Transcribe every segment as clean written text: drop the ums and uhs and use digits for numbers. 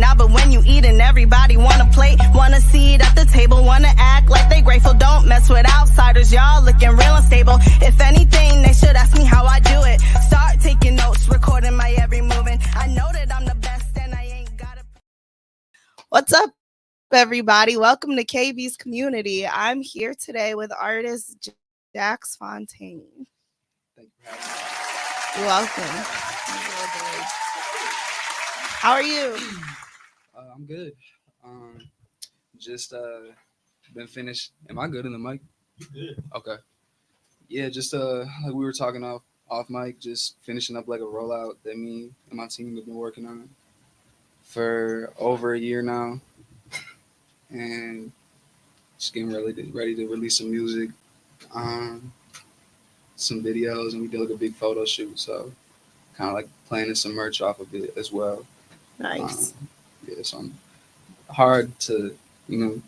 now, but when you eat and everybody want a plate, want a seat at the table, want to act like they grateful. Don't mess with outsiders, y'all looking real unstable. If anything, they should ask me how I do it. Start taking notes, recording my every movement. I know that I'm the best and I ain't gotta. What's up, everybody? Welcome to KB's Community. I'm here today with artist Jax Fontaine. Thank you for having me. You're welcome. How are you? I'm good. Just been finished. Am I good in the mic? Yeah. Okay. Yeah, just like we were talking off mic, just finishing up like a rollout that me and my team have been working on for over a year now, and just getting ready to release some music, some videos, and we did like a big photo shoot. So kind of like planning some merch off of it as well. Nice. Yeah, so I'm hard to,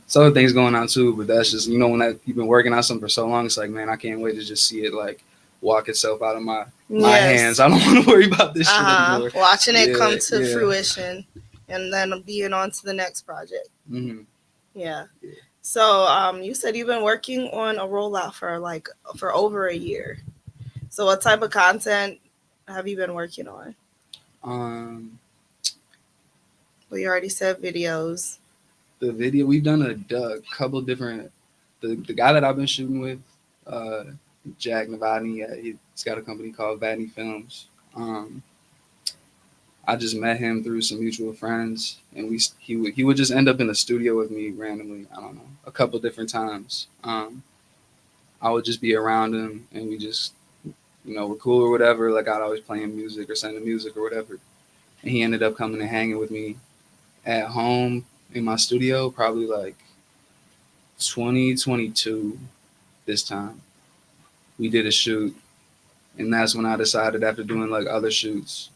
some other things going on too, but that's just, when you've been working on something for so long, it's like, man, I can't wait to just see it like walk itself out of my hands. I don't want to worry about this shit anymore. Watching it come to fruition and then being on to the next project. Mm-hmm. Yeah. So you said you've been working on a rollout for over a year. So what type of content have you been working on? Well, you already said videos. The video, we've done a couple different, the guy that I've been shooting with, Jack Novotny, he's got a company called Vatney Films. I just met him through some mutual friends, and he would just end up in the studio with me randomly, I don't know, a couple different times. I would just be around him, and we just, we're cool or whatever. Like, I'd always play him music or send him music or whatever. And he ended up coming and hanging with me at home in my studio, probably like 2022 this time. We did a shoot, and that's when I decided, after doing like other shoots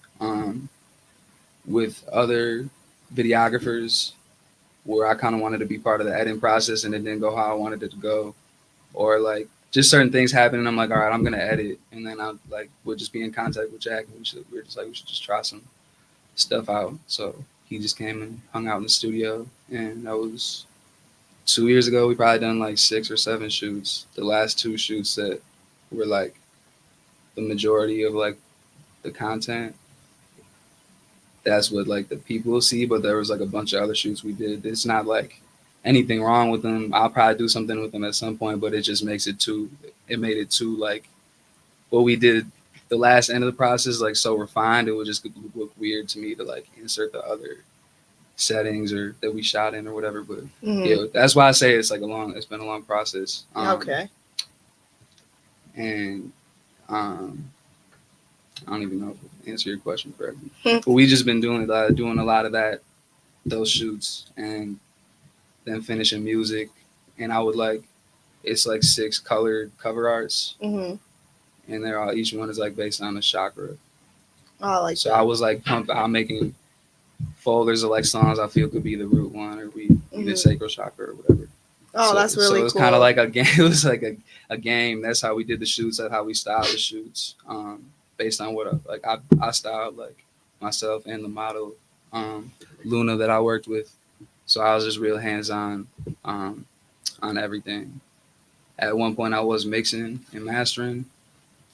with other videographers, where I kind of wanted to be part of the editing process and it didn't go how I wanted it to go, or like just certain things happen and I'm like, all right, I'm gonna edit, and then I we'll just be in contact with Jack, and we should just try some stuff out. So he just came and hung out in the studio, and that was 2 years ago. We probably done like 6 or 7 shoots. The last 2 shoots that were like the majority of like the content, that's what like the people see, but there was like a bunch of other shoots we did. It's not like anything wrong with them. I'll probably do something with them at some point, but it just made it too like what we did the last end of the process, like so refined, it would just look weird to me to like insert the other settings or that we shot in or whatever. But yeah, that's why I say it's been a long process. Okay. And I don't even know if I answer your question correctly. But we just been doing a lot of those shoots, and then finishing music. And I would it's like 6 colored cover arts. Mm-hmm. And they're all, each one is like based on a chakra. Oh, like so that. I was like I'm making folders of like songs I feel could be the root one or be the sacral chakra or whatever. Oh, that's really cool. So it's kind of like a game. It was like a game. That's how we did the shoots. That's how we styled the shoots. Based on what I styled like myself and the model, Luna, that I worked with. So I was just real hands-on on everything. At one point I was mixing and mastering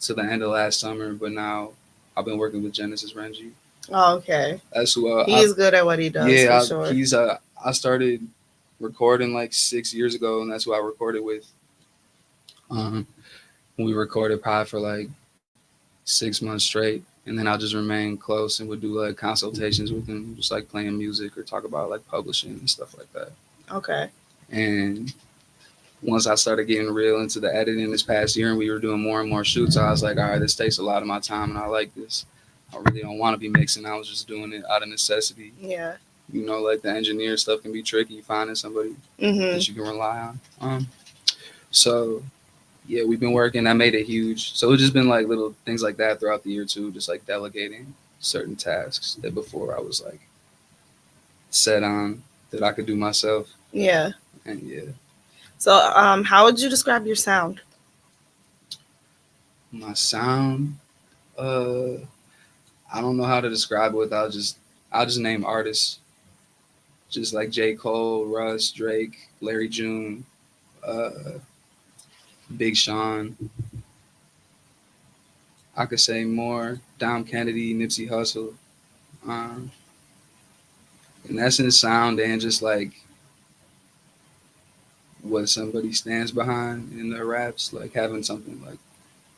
to the end of last summer, but now I've been working with Genesis Renji. Oh, okay. That's who he's good at what he does. Yeah, for sure. He's I started recording like 6 years ago, and that's who I recorded with. We recorded probably for like 6 months straight, and then I'll just remain close and would do like consultations with him, just like playing music or talk about like publishing and stuff like that. Okay. And once I started getting real into the editing this past year and we were doing more and more shoots, I was like, all right, this takes a lot of my time and I like this. I really don't want to be mixing. I was just doing it out of necessity. Yeah. Like the engineer stuff can be tricky, finding somebody that you can rely on. So yeah, we've been working. I made it huge. So it's just been like little things like that throughout the year too, just like delegating certain tasks that before I was like set on that I could do myself. Yeah. And yeah. So how would you describe your sound? My sound? I don't know how to describe it without I'll just name artists. just like J. Cole, Russ, Drake, Larry June, uh, Big Sean. I could say more. Dom Kennedy, Nipsey Hussle. Um, and that's in sound and just like what somebody stands behind in their raps, like having something like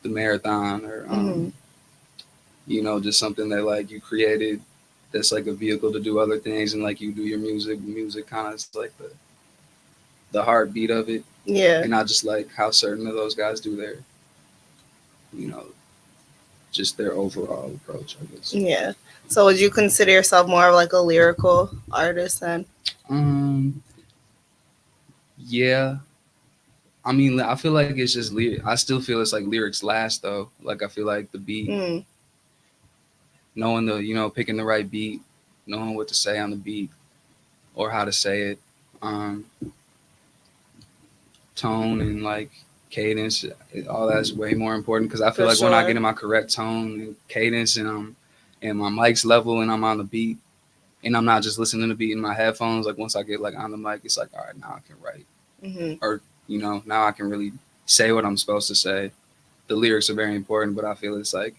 the marathon or just something that like you created that's like a vehicle to do other things and like you do your music. Music kind of is like the heartbeat of it. Yeah. And I just like how certain of those guys do their, you know, just their overall approach, I guess. Yeah. So would you consider yourself more of like a lyrical artist then? Yeah. I mean, I feel like it's just I still feel it's like lyrics last though. Like I feel like the beat, knowing picking the right beat, knowing what to say on the beat or how to say it, tone and like cadence, all that's way more important because I feel like when I get in my correct tone and cadence and my mic's level and I'm on the beat and I'm not just listening to the beat in my headphones, like once I get like on the mic, it's like, all right, now I can write. Or, now I can really say what I'm supposed to say. The lyrics are very important, but I feel it's like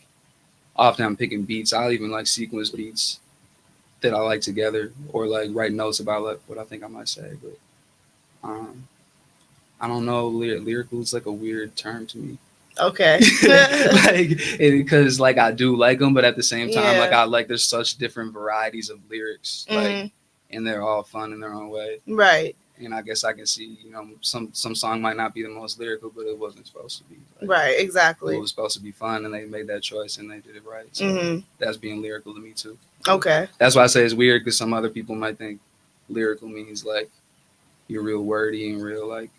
often I'm picking beats. I'll even like sequence beats that I like together or like write notes about like what I think I might say. But I don't know. Lyrical is like a weird term to me. Okay. Like, because like I do like them, but at the same time, like I like there's such different varieties of lyrics, like, and they're all fun in their own way. Right. And I guess I can see, some song might not be the most lyrical, but it wasn't supposed to be. Like, right. Exactly. It was supposed to be fun, and they made that choice, and they did it right. So that's being lyrical to me too. Okay. That's why I say it's weird because some other people might think lyrical means like you're real wordy and real like.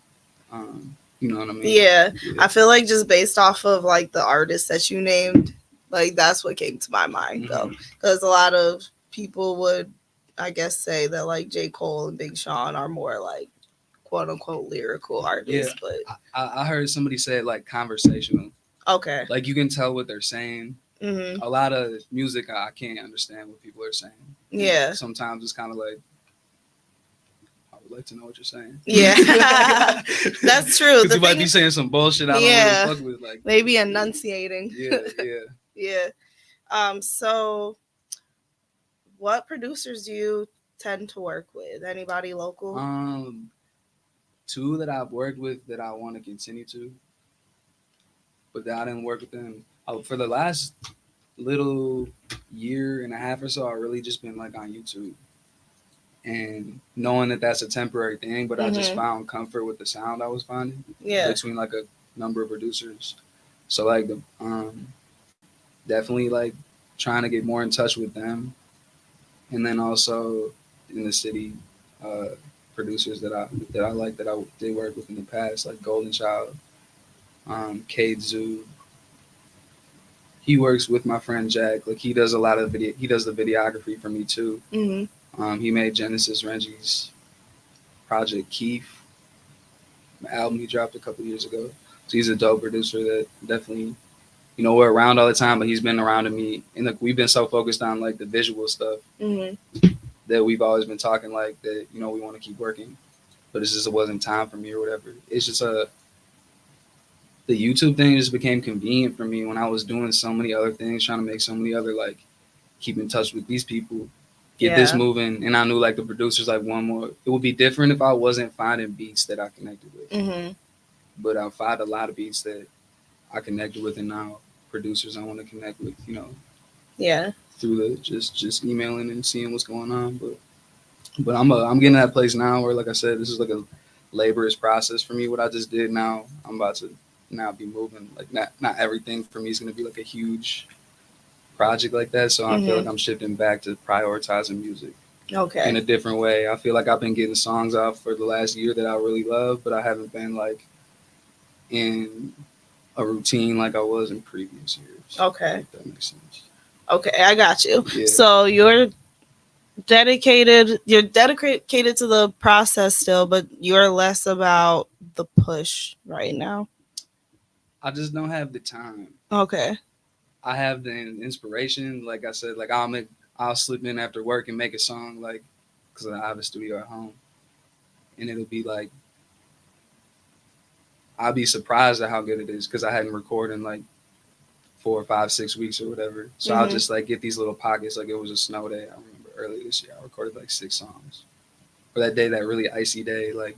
You know what I mean? Yeah. I feel like just based off of like the artists that you named, like that's what came to my mind though, because a lot of people would, I guess, say that like J. Cole and Big Sean are more like quote unquote lyrical artists. Yeah. But I heard somebody say it like conversational. Okay. Like you can tell what they're saying. A lot of music I can't understand what people are saying. Yeah. Sometimes it's kind of like, like to know what you're saying. Yeah. That's true. You might be saying some bullshit I don't really fuck with. Like maybe enunciating. Yeah. So what producers do you tend to work with? Anybody local? 2 that I've worked with that I want to continue to, but that I didn't work with them. For the last little year and a half or so, I really just been like on YouTube. And knowing that that's a temporary thing, but I just found comfort with the sound I was finding between like a number of producers. So like definitely like trying to get more in touch with them, and then also in the city producers that I like that I did work with in the past, like Golden Child, Cade Zoo. He works with my friend Jack. Like he does a lot of he does the videography for me too. He made Genesis Renji's project Keith, album he dropped a couple years ago. So he's a dope producer that definitely, we're around all the time, but he's been around to me. And like we've been so focused on like the visual stuff that we've always been talking like that, we want to keep working. But it's just it wasn't time for me or whatever. It's just the YouTube thing just became convenient for me when I was doing so many other things, trying to make so many other like keep in touch with these people. Get this moving, and I knew like the producers like one more. It would be different if I wasn't finding beats that I connected with, but I find a lot of beats that I connected with, and now producers I want to connect with, through the just emailing and seeing what's going on. But I'm getting to that place now where, like I said, this is like a laborious process for me. What I just did now, I'm about to now be moving. Like not everything for me is going to be like a huge project like that, so I feel like I'm shifting back to prioritizing music in a different way. I feel like I've been getting songs out for the last year that I really love, but I haven't been like in a routine like I was in previous years. If that makes sense. I got you. So you're dedicated to the process still, but you're less about the push right now. I just don't have the time. I have the inspiration, like I said, like I'll slip in after work and make a song, like because I have a studio at home, and it'll be like I'll be surprised at how good it is because I hadn't recorded in like 4 or 5, 6 weeks or whatever. So I'll just like get these little pockets. Like it was a snow day. I remember earlier this year I recorded like 6 songs. For that day, that really icy day, like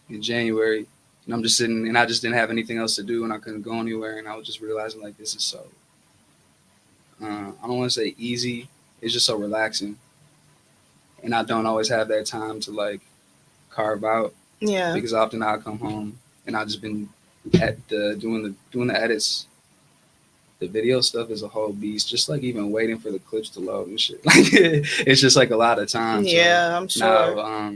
in January, and I'm just sitting, and I just didn't have anything else to do, and I couldn't go anywhere, and I was just realizing like this is so. I don't want to say easy. It's just so relaxing, and I don't always have that time to like carve out. Yeah. Because often I'll come home and I've just been at doing the edits. The video stuff is a whole beast. Just like even waiting for the clips to load and shit. Like it's just like a lot of time. Yeah, so I'm sure. Now,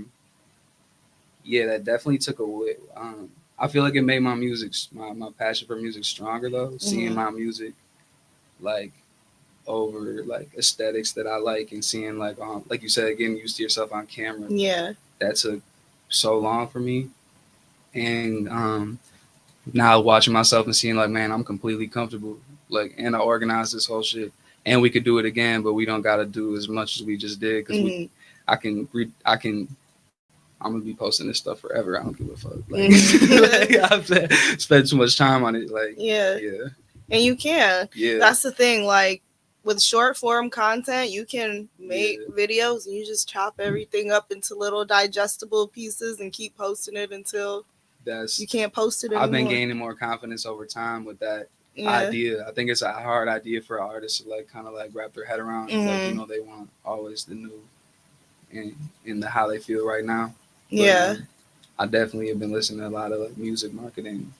yeah, that definitely took away. I feel like it made my music, my passion for music stronger though. Seeing my music, like over like aesthetics that I like, and seeing like you said, getting used to yourself on camera. Yeah. That took so long for me, and now watching myself and seeing like, man, I'm completely comfortable, like, and I organized this whole shit, and we could do it again, but we don't got to do as much as we just did because I'm gonna be posting this stuff forever. I don't give a fuck. Like, like I've spent too much time on it. Like, yeah, and you can. Yeah, that's the thing. Like with short form content, you can make videos and you just chop everything up into little digestible pieces and keep posting it until you can't post it anymore. I've been gaining more confidence over time with that idea. I think it's a hard idea for artists to like kind of like wrap their head around. Like, you know, they want always the new and in the how they feel right now. But, I definitely have been listening to a lot of like music marketing,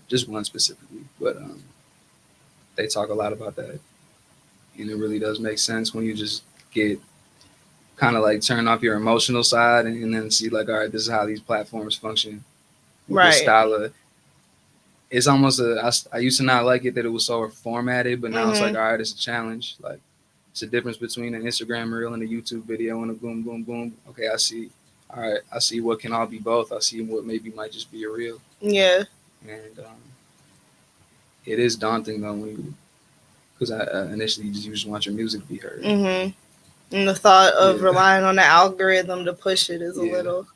just one specifically, but they talk a lot about that. And it really does make sense when you just get kind of like turn off your emotional side and then see like, all right, this is how these platforms function. Right. This style of, it's almost I used to not like it that it was so formatted, but now it's like, all right, it's a challenge. Like it's a difference between an Instagram reel and a YouTube video and a boom, boom, boom. Okay, I see. All right, I see what can all be both. I see what maybe might just be a reel. Yeah. And it is daunting though when you, because I initially you just want your music to be heard. And the thought of relying on the algorithm to push it is a little,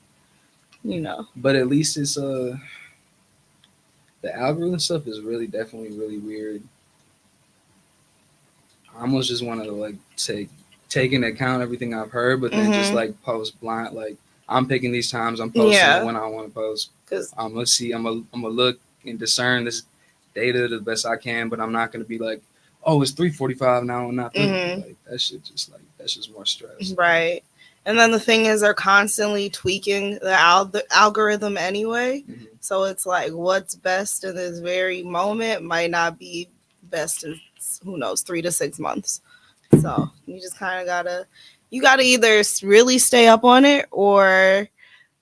you know. But at least it's the algorithm stuff is really definitely really weird. I almost just want to like take into account everything I've heard, but then just like post blind. Like I'm picking these times, I'm posting when I want to post. Because I'm gonna look and discern this data the best I can, but I'm not gonna be like, oh, it's 3:45 now and not 30. Like that shit just like that's just more stress. Right. And then the thing is they're constantly tweaking the algorithm anyway. So it's like what's best in this very moment might not be best in who knows 3 to 6 months. So you just kind of gotta either really stay up on it or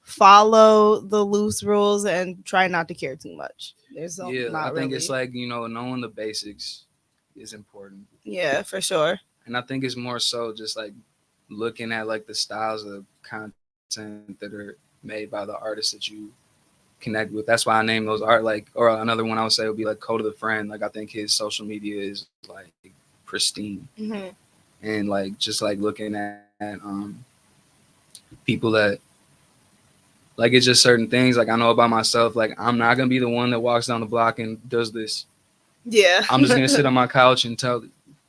follow the loose rules and try not to care too much. There's no, I think it's like, you know, knowing the basics is important. Yeah, for sure. And I think it's more so just like looking at like the styles of content that are made by the artists that you connect with. That's why I name those art like, or another one I would say would be like Code of the Friend. Like I think his social media is like pristine. And like just like looking at people that like it's just certain things like I know about myself. Like I'm not gonna be the one that walks down the block and does this. Yeah. I'm just gonna sit on my couch and tell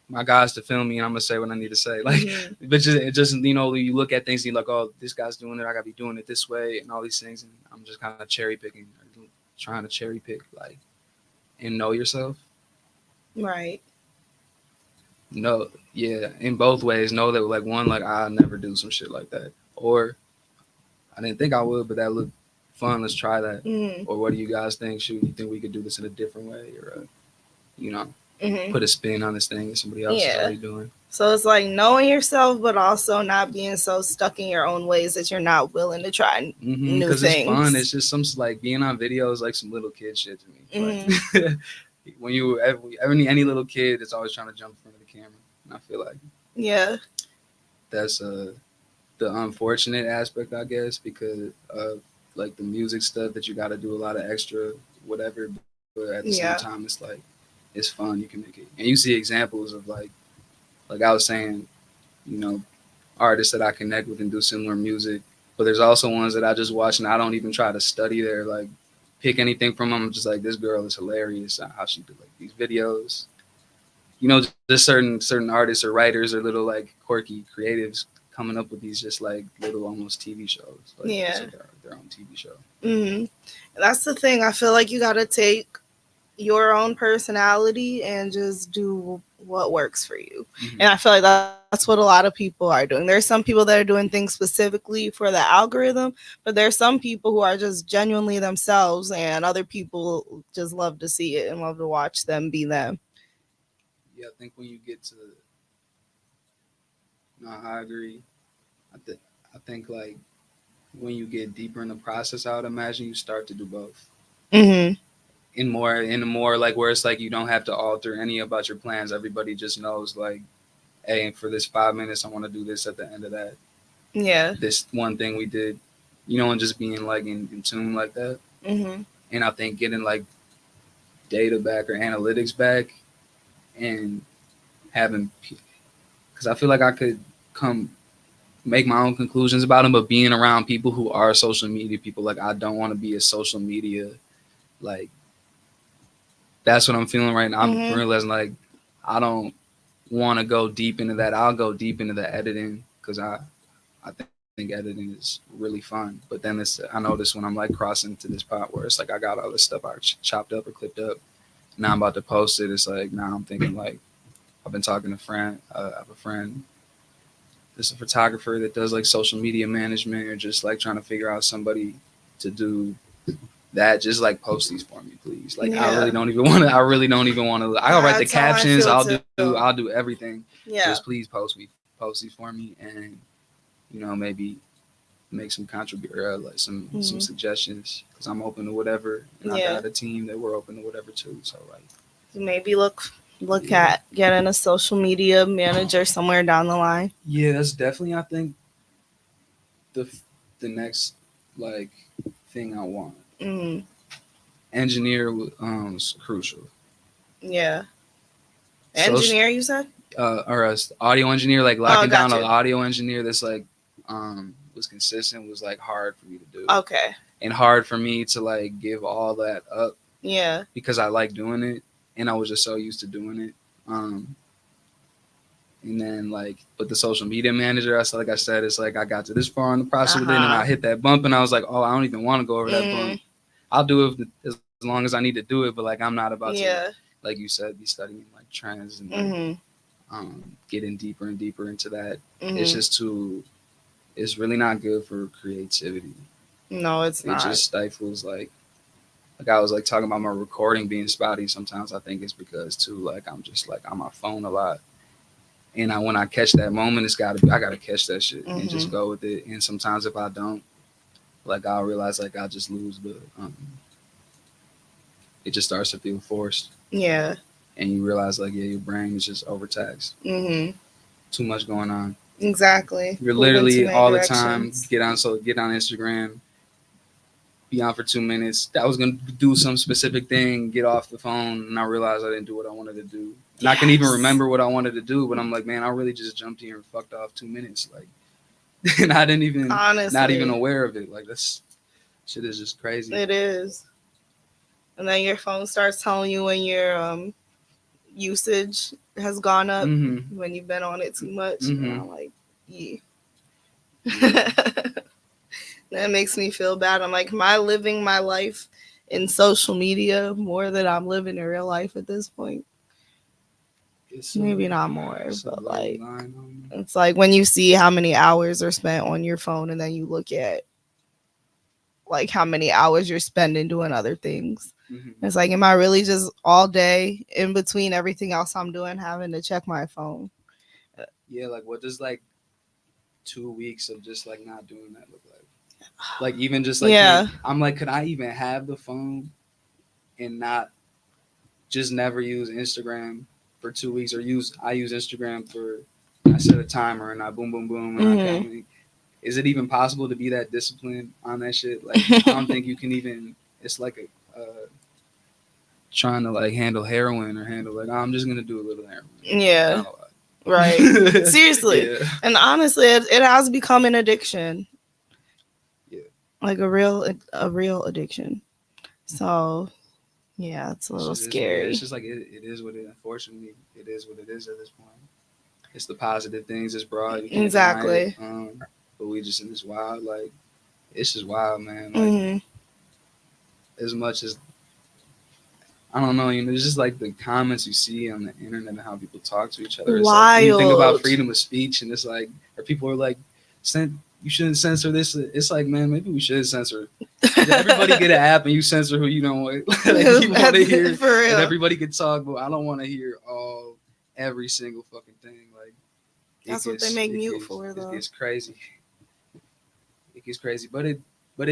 my guys to film me and I'm gonna say what I need to say. Like but just you know, you look at things and you're like, oh, this guy's doing it, I gotta be doing it this way and all these things, and I'm just kind of cherry picking, trying to cherry pick like and know yourself. Right. No, yeah, in both ways. Know that like one, like I'll never do some shit like that, or I didn't think I would, but that looked fun. Let's try that. Or what do you guys think? Should you think we could do this in a different way, or you know, put a spin on this thing that somebody else is already doing? So it's like knowing yourself, but also not being so stuck in your own ways that you're not willing to try new things. It's fun. It's just some like being on video is like some little kid shit to me. Like, when you any little kid is always trying to jump in front of the camera, and I feel like that's the unfortunate aspect, I guess, because of like the music stuff that you got to do a lot of extra whatever, but at the same time it's like it's fun, you can make it, and you see examples of like I was saying, you know, artists that I connect with and do similar music. But there's also ones that I just watch and I don't even try to study their like pick anything from them. I'm just like, this girl is hilarious. How she do like these videos. You know, just certain artists or writers or little like quirky creatives coming up with these just like little almost TV shows. Like, Yeah. like their own TV show. Mm-hmm. That's the thing. I feel like you got to take your own personality and just do what works for you. Mm-hmm. And I feel like that's what a lot of people are doing. There's some people that are doing things specifically for the algorithm, but there's some people who are just genuinely themselves, and other people just love to see it and love to watch them be them. Yeah, I think when you get to, no, I agree. I think like when you get deeper in the process, I would imagine you start to do both. Mm-hmm. In more like where it's like you don't have to alter any about your plans. Everybody just knows like, hey, for this 5 minutes, I want to do this at the end of that. Yeah. This one thing we did, you know, and just being like in tune like that. Mm-hmm. And I think getting like data back or analytics back and having, because I feel like I could make my own conclusions about them, but being around people who are social media people, like I don't want to be a social media, like that's what I'm feeling right now. I'm realizing like I don't want to go deep into that. I'll go deep into the editing because I think editing is really fun. But then I notice when I'm like crossing to this part where it's like I got all this stuff I chopped up or clipped up. Now I'm about to post it. It's like now I'm thinking like I've been talking to a friend. I have a friend. There's a photographer that does like social media management or just like trying to figure out somebody to do that. Just like post these for me, please. Like I really don't even want to. I'll write the captions. I'll do everything. Yeah. Just please post these for me, and you know maybe make some like some suggestions because I'm open to whatever, and I got a team that we're open to whatever too. So like maybe look at getting a social media manager somewhere down the line. Yeah, that's definitely I think the next like thing I want. Mm-hmm. Engineer is crucial. Yeah. Engineer, you said? Or a audio engineer, like locking down an audio engineer that's like was consistent was like hard for me to do. Okay. And hard for me to like give all that up. Yeah. Because I like doing it and I was just so used to doing it. And then like, but the social media manager, like I said, it's like I got to this far in the process with it and I hit that bump and I was like, oh, I don't even want to go over that bump. I'll do it as long as I need to do it, but like I'm not about to, like you said, be studying like trends and like, getting deeper and deeper into that. It's just it's really not good for creativity. No, it's not. It just stifles like I was like talking about my recording being spotty. Sometimes I think it's because too like I'm just like on my phone a lot. And when I catch that moment, I gotta catch that shit and just go with it. And sometimes if I don't, like I'll realize like I'll just lose it just starts to feel forced. Yeah. And you realize like your brain is just overtaxed. Too much going on. Exactly. You're literally all the time get on Instagram, be on for 2 minutes. I was gonna do some specific thing, get off the phone, and I realized I didn't do what I wanted to do. And I can even remember what I wanted to do, but I'm like, man, I really just jumped here and fucked off 2 minutes. Like, and I didn't even, not even aware of it. Like, this shit is just crazy. It is. And then your phone starts telling you when your usage has gone up, when you've been on it too much. And I'm like, yeah. That makes me feel bad. I'm like, am I living my life in social media more than I'm living in real life at this point? Maybe not more, but like it's like when you see how many hours are spent on your phone and then you look at like how many hours you're spending doing other things. It's like, am I really just all day in between everything else I'm doing having to check my phone? Yeah, like what does like 2 weeks of just like not doing that look like? Like even just like I'm like, could I even have the phone and not just never use Instagram for 2 weeks, or I use Instagram for, I set a timer and I boom boom boom and I count. Is it even possible to be that disciplined on that shit? Like I don't think you can even. It's like a trying to like handle heroin or handle like, oh, I'm just gonna do a little heroin. Yeah. Right. Seriously. Yeah. And honestly, it has become an addiction. Yeah. Like a real addiction. So yeah, it's a little scary. It's just like it is what it. Unfortunately, it is what it is at this point. It's the positive things it's brought. You can't deny it. Exactly. But we just in this wild, like it's just wild, man. Like Mhm. as much as I don't know, it's just like the comments you see on the internet and how people talk to each other. It's like when you think about Wild. freedom of speech, and it's like, or people are like, you shouldn't censor this. It's like, man, maybe we should censor. Everybody get an app and you censor who you don't want. Like, you want to hear, For real. and everybody can talk, but I don't want to hear every single fucking thing. Like That's what they make mute for, though. It gets crazy. It gets crazy, but it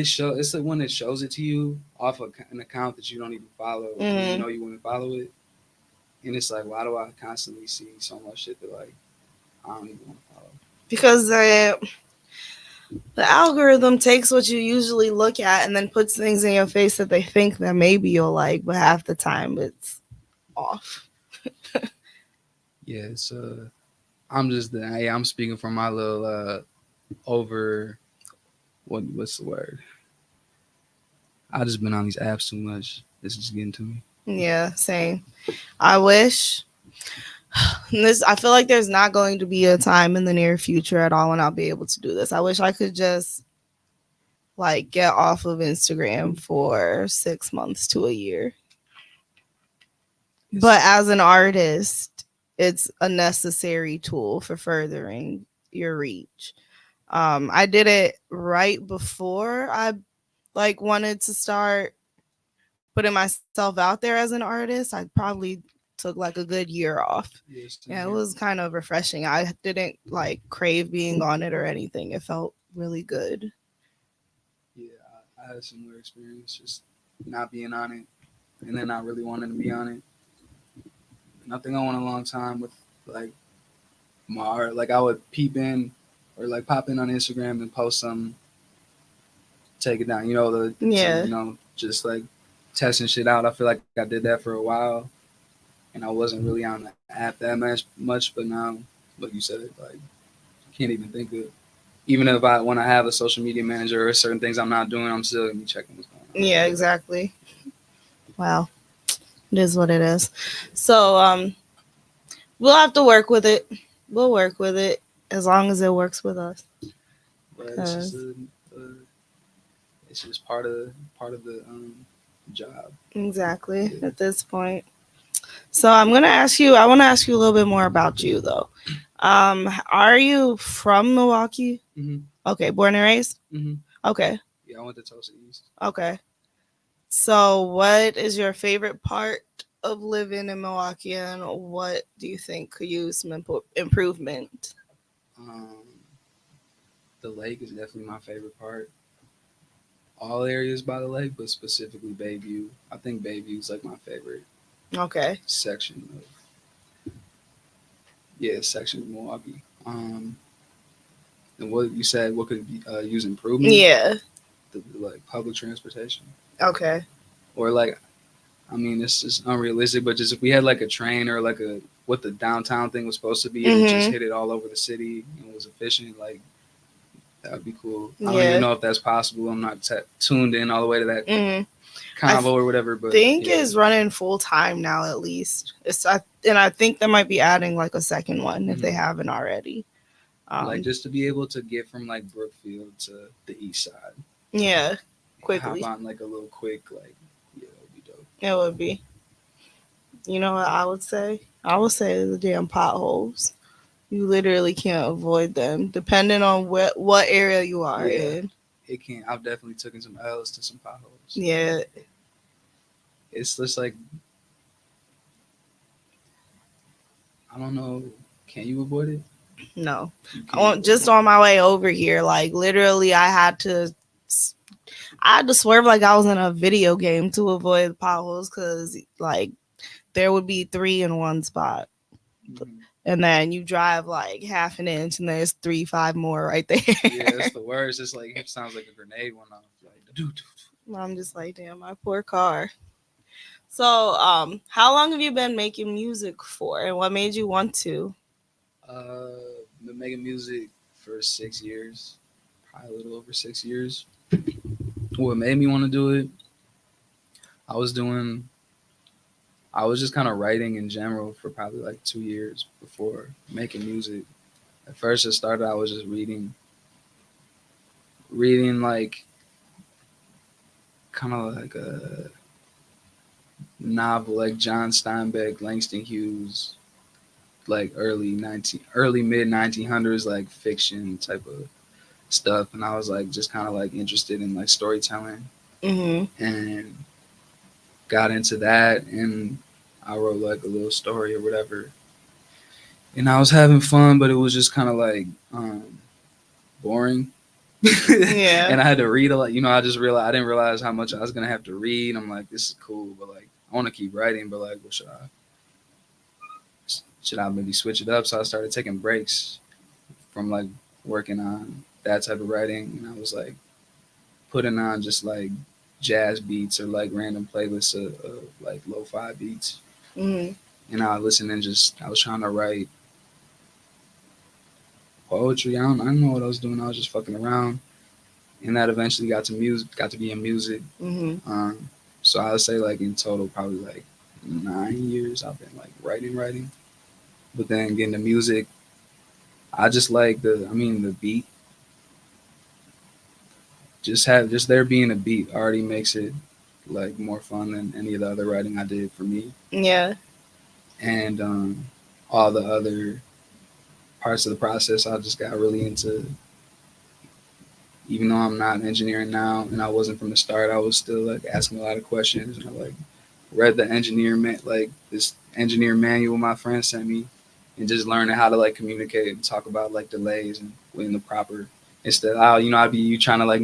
shows. It's like when it shows it to you off an account that you don't even follow. And you know you wouldn't follow it, and it's like, why do I constantly see so much shit that like I don't even want to follow? Because the algorithm takes what you usually look at and then puts things in your face that they think that maybe you'll like, but half the time it's off. Yeah, it's I'm speaking from my little over what's the word? I just been on these apps too much. This is getting to me. Yeah, same. I wish I feel like there's not going to be a time in the near future at all when I'll be able to do this. I wish I could just like get off of Instagram for 6 months to a year. But as an artist, it's a necessary tool for furthering your reach. I did it right before I like wanted to start putting myself out there as an artist. I probably took like a good year off. Yeah, it was kind of refreshing. I didn't like crave being on it or anything. It felt really good. Yeah, I had a similar experience, just not being on it and then not really wanting to be on it. And I think I went a long time with like my art. Like I would peep in or like pop in on Instagram and post something, take it down. Just like testing shit out. I feel like I did that for a while, and I wasn't really on the app that much. But now, like you said, like I can't even think of. Even if when I have a social media manager or certain things I'm not doing, I'm still gonna be checking what's going on. Yeah, exactly. Wow, it is what it is. So we'll have to work with it. We'll work with it as long as it works with us. Right. It's just part of the job. Exactly. Yeah. At this point. So I want to ask you a little bit more about you though. Are you from Milwaukee? Mm-hmm. Okay, born and raised? Mm-hmm. Okay. Yeah, I went to Tulsa East. Okay. So what is your favorite part of living in Milwaukee, and what do you think could use some improvement? The lake is definitely my favorite part. All areas by the lake, but specifically Bayview. I think Bayview is like my favorite. Okay. Section of Milwaukee. And what you said, what could use improvement? Yeah. Like public transportation. Okay. Or like, I mean, it's just unrealistic, but just if we had like a train or like what the downtown thing was supposed to be, and it just hit it all over the city and was efficient, like that would be cool. I don't even know if that's possible. I'm not tuned in all the way to that convo or whatever, but I think it's running full time now at least. And I think they might be adding like a second one if they haven't already. Like just to be able to get from like Brookfield to the east side. Yeah, quickly. Hop on like a little quick, like, yeah, that would be dope. It would be. You know what I would say? I would say the damn potholes. You literally can't avoid them, depending on what area you are in. It can't. I've definitely taken some L's to some potholes. Yeah. It's just like, I don't know. Can you avoid it? No. Just on my way over here, like literally, I had to swerve like I was in a video game to avoid potholes, because like there would be 3 in one spot. And then you drive like half an inch and there's 3-5 more right there. Yeah, it's the worst. It's like, it sounds like a grenade went off. Like, I'm just like, damn, my poor car. So, how long have you been making music for, and what made you want to? Been making music for 6 years, probably a little over 6 years. What made me want to do it? I was doing, I was just kind of writing in general for probably like 2 years before making music. At first, it started, I was just reading like kind of like a novel, like John Steinbeck, Langston Hughes, like early mid 1900s, like fiction type of stuff. And I was like just kind of like interested in like storytelling Mm-hmm. and got into that. And I wrote like a little story or whatever. And I was having fun, but it was just kind of like boring. Yeah. And I had to read a lot. I just realized I didn't realize how much I was gonna have to read. I'm like, this is cool, but like I want to keep writing, but like, what should I maybe switch it up? So I started taking breaks from like working on that type of writing, and I was like putting on just like jazz beats or like random playlists of like lo-fi beats, Mm-hmm. and I listened and I was trying to write poetry. I don't know what I was doing. I was just fucking around, and that eventually got to be in music. Mm-hmm. So I would say like in total probably like 9 years I've been like writing, but then getting to music, I just like the beat. Just there being a beat already makes it like more fun than any of the other writing I did for me, Yeah. and all the other parts of the process I just got really into. Even though I'm not engineering now and I wasn't from the start, I was still like asking a lot of questions, and I like read the this engineer manual my friend sent me, and just learning how to like communicate and talk about like delays and when the proper instead. I'd be you trying to like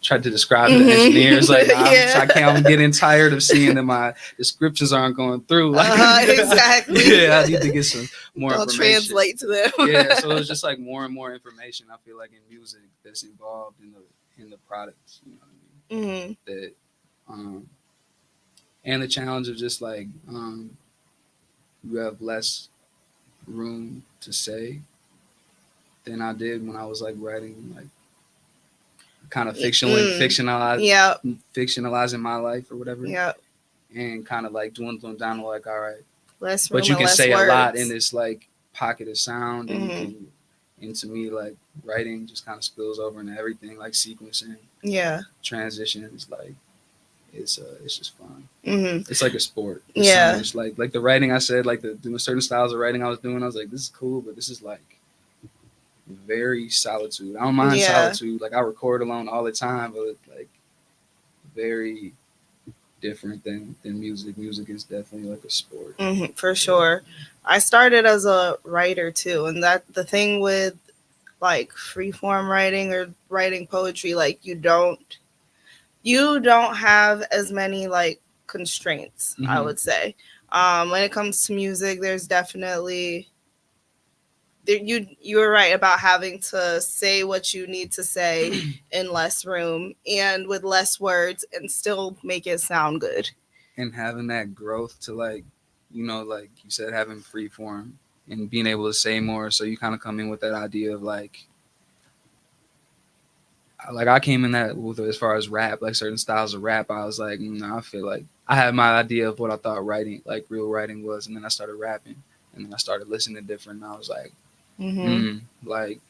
try to describe to the engineers like Yeah. I'm getting tired of seeing that my descriptions aren't going through. Like Exactly. yeah, I need to get some more Don't information. translate to them. Yeah, so it was just like more and more information. I feel like in music that's involved in the products. You know what I mean? Mm-hmm. That and the challenge of just like you have less room to say than I did when I was like writing like kind of Yeah. fictionalizing my life or whatever. Yeah. And kind of like dwindling down to like, all right, Less room but you and can less say words. a lot in this like pocket of sound, and Mm-hmm. and to me like writing just kind of spills over into everything, like sequencing, Yeah. transitions, like it's just fun. Mm-hmm. It's like a sport. It's Yeah. so much like the writing I said, like doing certain styles of writing I was doing, I was like, this is cool, but this is like very solitude. I don't mind solitude. Like I record alone all the time, but like very different than music. Music is definitely like a sport. Mm-hmm, for sure. I started as a writer too, and that the thing with like freeform writing or writing poetry, like you don't have as many like constraints. I would say when it comes to music, there's definitely you were right about having to say what you need to say in less room and with less words and still make it sound good. And having that growth to like, like you said, having free form and being able to say more. So you kind of come in with that idea of like I came in that with as far as rap, like certain styles of rap. I was like, I feel like I had my idea of what I thought writing, like real writing was. And then I started rapping, and then I started listening to different. And I was like, like,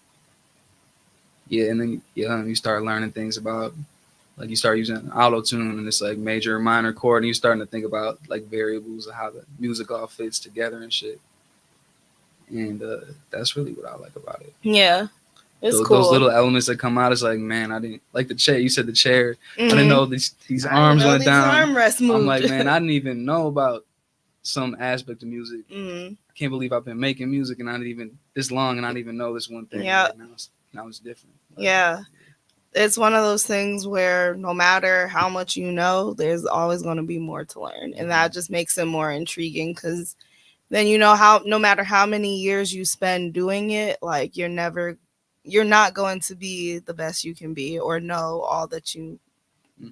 yeah. And then you start learning things about, like you start using auto tune and it's like major and minor chord, and you're starting to think about like variables of how the music all fits together and shit. And that's really what I like about it. Yeah, it's Those, cool. those little elements that come out is like, man, I didn't like the chair. You said the chair. I didn't know these arms went down. Armrests moved. I'm like, man, I didn't even know about some aspect of music. I can't believe I've been making music and I didn't even this long and I didn't even know this one thing. Yeah, like, now it's different. Like, yeah. It's one of those things where no matter how much you know, there's always going to be more to learn. And that just makes it more intriguing because then you know how no matter how many years you spend doing it, like you're not going to be the best you can be or know all that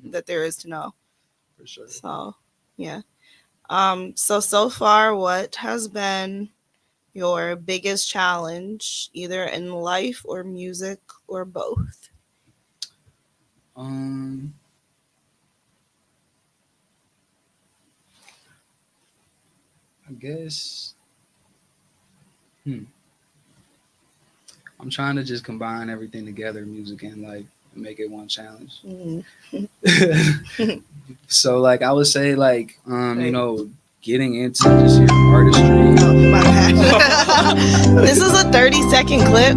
that there is to know. For sure. So, yeah. So far, what has been your biggest challenge, either in life or music or both? I guess. I'm trying to just combine everything together, music and life, and make it one challenge. So like I would say like you know, getting into just your artistry. Oh, my bad. This is a 30-second clip.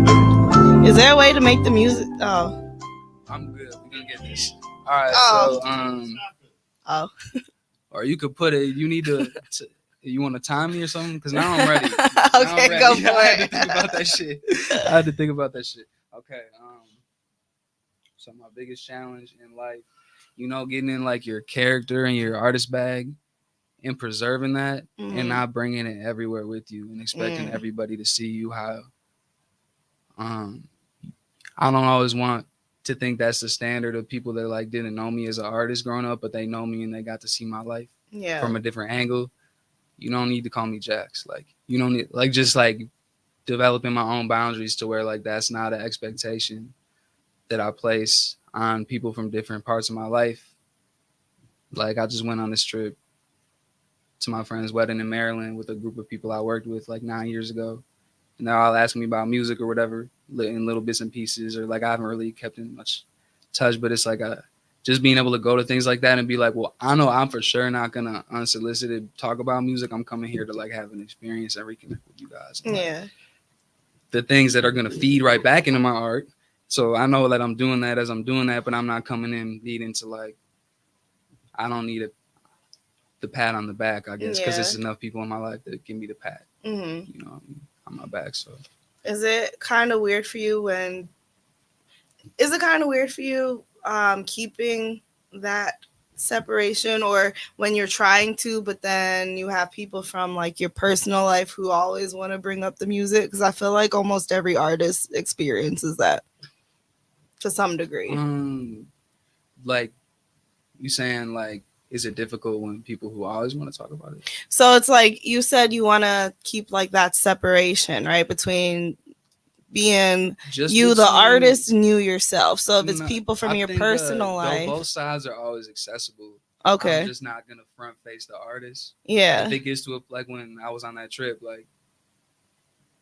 Is there a way to make the music? Oh. I'm good. We're gonna get this. All right. Oh. So or you could put it. You need to you want to time me or something? Because now I'm ready. Okay, ready. go for I had it. to think about that shit. Okay. So my biggest challenge in life, you know, getting in like your character and your artist bag and preserving that and not bringing it everywhere with you and expecting everybody to see you how. I don't always want to think that's the standard of people that like didn't know me as an artist growing up, but they know me and they got to see my life from a different angle. You don't need to call me Jax. Like you don't need like just like developing my own boundaries to where like that's not an expectation that I place on people from different parts of my life. Like I just went on this trip to my friend's wedding in Maryland with a group of people I worked with like 9 years ago. And they're all asking me about music or whatever in little bits and pieces, or like I haven't really kept in much touch, but it's like just being able to go to things like that and be like, well, I know I'm for sure not gonna unsolicited talk about music. I'm coming here to like have an experience and reconnect with you guys. And, like, the things that are gonna feed right back into my art. So I know that I'm doing that as I'm doing that, but I'm not coming in needing to like. I don't need the pat on the back, I guess, because there's enough people in my life that give me the pat. You know, on my back. So. Is it kind of weird for you keeping that separation, or when you're trying to, but then you have people from like your personal life who always want to bring up the music? Because I feel like almost every artist experiences that to some degree. Like you saying like, is it difficult when people who always want to talk about it? So it's like you said you want to keep like that separation, right, between being the artist and you yourself. So if it's people from your personal life, both sides are always accessible. Okay. I'm just not gonna front face the artist. Yeah. If it gets to like when I was on that trip, like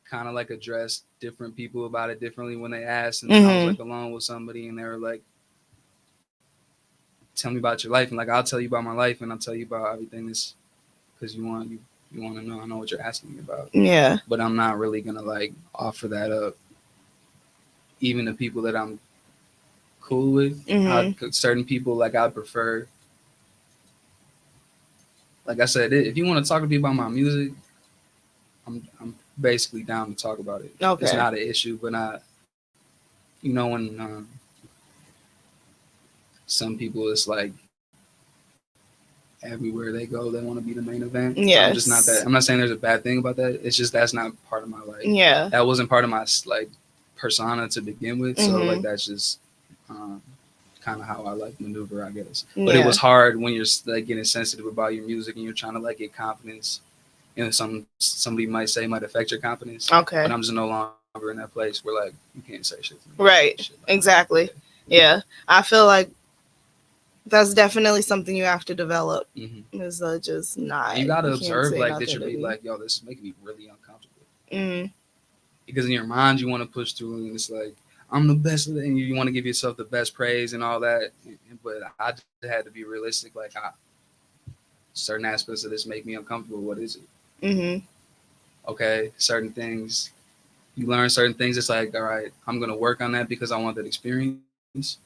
kind of like address different people about it differently when they asked, and I was like alone with somebody and they were like, tell me about your life, and like I'll tell you about my life and I'll tell you about everything this because you want to know. I know what you're asking me about. Yeah. But I'm not really gonna like offer that up. Even the people that I'm cool with, certain people like I prefer. Like I said, if you want to talk to me about my music, I'm basically down to talk about it. Okay. It's not an issue, but not. You know when some people, it's like everywhere they go, they want to be the main event. Yeah. I'm just not that. I'm not saying there's a bad thing about that. It's just that's not part of my life. Yeah. That wasn't part of my like persona to begin with. So like that's just kind of how I like maneuver, I guess. But it was hard when you're like getting sensitive about your music and you're trying to like get confidence. You know, somebody might say might affect your confidence. Okay. But I'm just no longer in that place where like you can't say shit to me. Right. Shit like exactly. That. Yeah. I feel like that's definitely something you have to develop. Is just not. And you gotta observe like that. You'll be like, yo, this is making me really uncomfortable. Because in your mind you want to push through, and it's like I'm the best, and you want to give yourself the best praise and all that. But I just had to be realistic. Like, certain aspects of this make me uncomfortable. What is it? Okay, certain things. You learn certain things. It's like, all right, I'm gonna work on that because I want that experience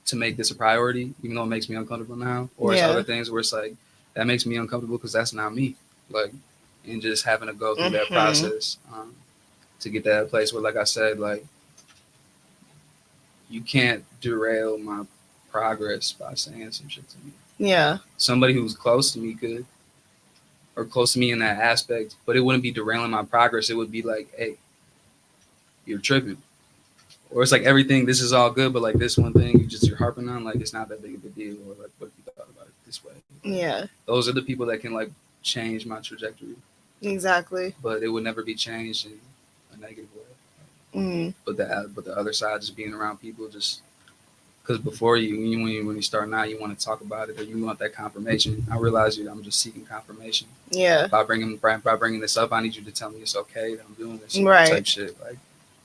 to make this a priority, even though it makes me uncomfortable now. Or it's other things where it's like that makes me uncomfortable because that's not me. Like, and just having to go through that process to get to that place where, like I said, like you can't derail my progress by saying some shit to me. Yeah. Somebody who's close to me could, or close to me in that aspect, but it wouldn't be derailing my progress. It would be like, hey, you're tripping. Or it's like everything, this is all good, but like this one thing you're harping on, like it's not that big of a deal. Or like, what if you thought about it this way? Yeah. Those are the people that can like change my trajectory. Exactly. but it would never be changed in a negative way. Mm-hmm. But the other side, just being around people, just because before when you start now, you want to talk about it or you want that confirmation. I realize I'm just seeking confirmation. Yeah. By bringing this up, I need you to tell me it's okay that I'm doing this Right. type shit, like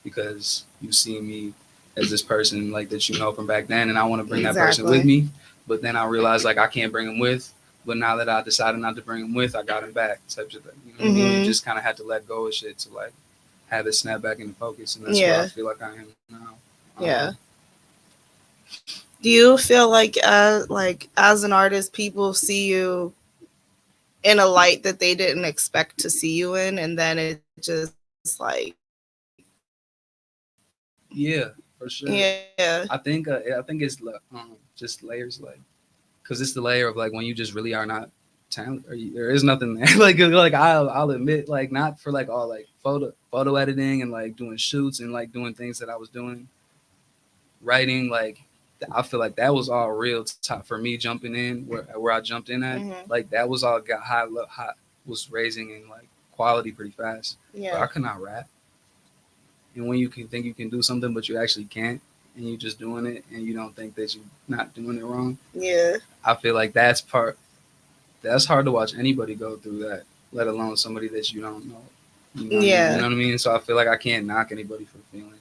because you see me as this person like that from back then, and I want to bring that person with me. But then I realized like I can't bring him with. But now that I decided not to bring him with, I got him back. Type of thing. You know what I mean? You just kind of had to let go of shit to like have it snap back into focus, and that's where I feel like I am now. Yeah. Do you feel like as an artist, people see you in a light that they didn't expect to see you in, and then it just like Yeah, for sure. Yeah. I think it's just layers, like because it's the layer of like when you just really are not talented, or there is nothing there. like I'll admit, like not for like all like photo editing and like doing shoots and like doing things that I was doing, writing like. I feel like that was all real top for me jumping in where I jumped in at. Mm-hmm. Like that was all got high, was raising in like quality pretty fast. Yeah. But I could not rap. And when you can think you can do something, but you actually can't, and you just doing it, and you don't think that you're not doing it wrong. Yeah. I feel like that's hard to watch anybody go through that, let alone somebody that you don't know. Yeah. You know what I mean? So I feel like I can't knock anybody for feeling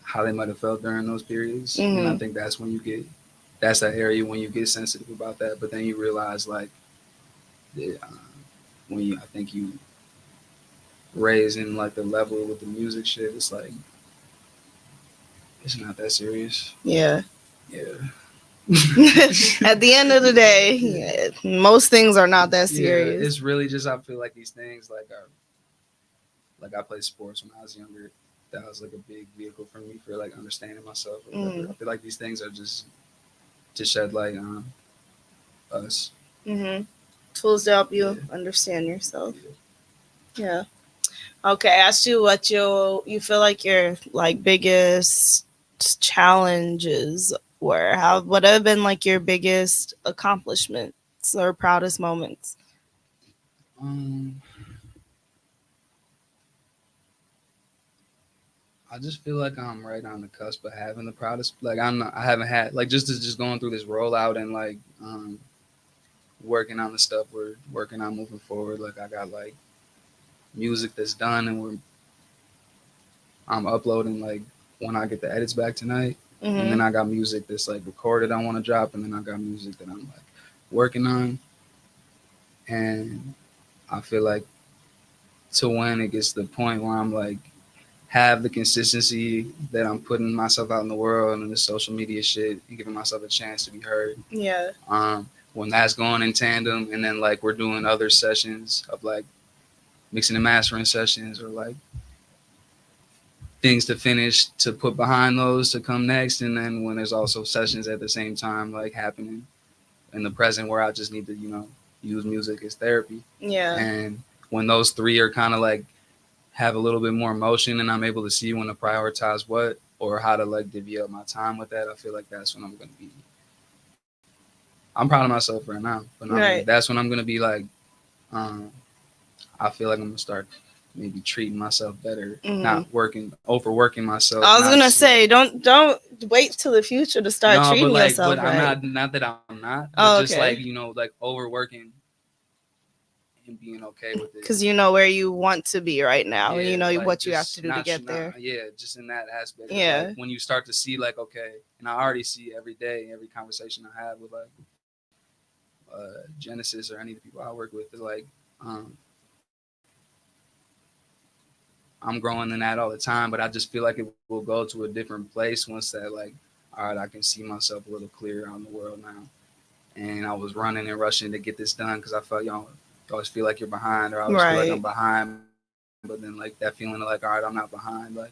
how they might have felt during those periods. Mm-hmm. And I think that's when that's that area when you get sensitive about that. But then you realize like, I think you raising like the level with the music shit, it's like, it's not that serious. Yeah. Yeah. At the end of the day, most things are not that serious. Yeah, it's really just, I feel like these things like I played sports when I was younger. That was like a big vehicle for me for like understanding myself. Or whatever. I feel like these things are just to shed light on us. Mm-hmm. Tools to help you understand yourself. Yeah. Okay, I asked you what you feel like your like biggest challenges were. What have been like your biggest accomplishments or proudest moments? I just feel like I'm right on the cusp of having the proudest. Like I haven't had like just going through this rollout and like working on the stuff we're working on moving forward. Like I got like music that's done and I'm uploading like when I get the edits back tonight. Mm-hmm. And then I got music that's like recorded I want to drop, and then I got music that I'm like working on. And I feel like to when it gets to the point where I'm like have the consistency that I'm putting myself out in the world and the social media shit and giving myself a chance to be heard. Yeah. When that's going in tandem, and then like we're doing other sessions of like mixing and mastering sessions or like things to finish to put behind those to come next, and then when there's also sessions at the same time like happening in the present where I just need to use music as therapy. Yeah. And when those three are kind of like have a little bit more motion and I'm able to see when to prioritize what or how to like divvy up my time with that, I feel like that's when I'm going to be. I'm proud of myself right now, but that's when I'm going to be like, I feel like I'm going to start maybe treating myself better, not overworking myself. I was going to say, don't wait till the future to start treating yourself but right. I'm not that I'm not, but just like, like overworking and being okay with it. Because you know where you want to be right now, and you know like what you have to do to get there. Yeah, just in that aspect. Yeah. Like when you start to see like, okay, and I already see every day, every conversation I have with like Genesis or any of the people I work with is like, I'm growing in that all the time, but I just feel like it will go to a different place once that like, all right, I can see myself a little clearer on the world now. And I was running and rushing to get this done because I felt, you always feel like you're behind, or I always feel like I'm behind. But then like that feeling of like, all right, I'm not behind. Like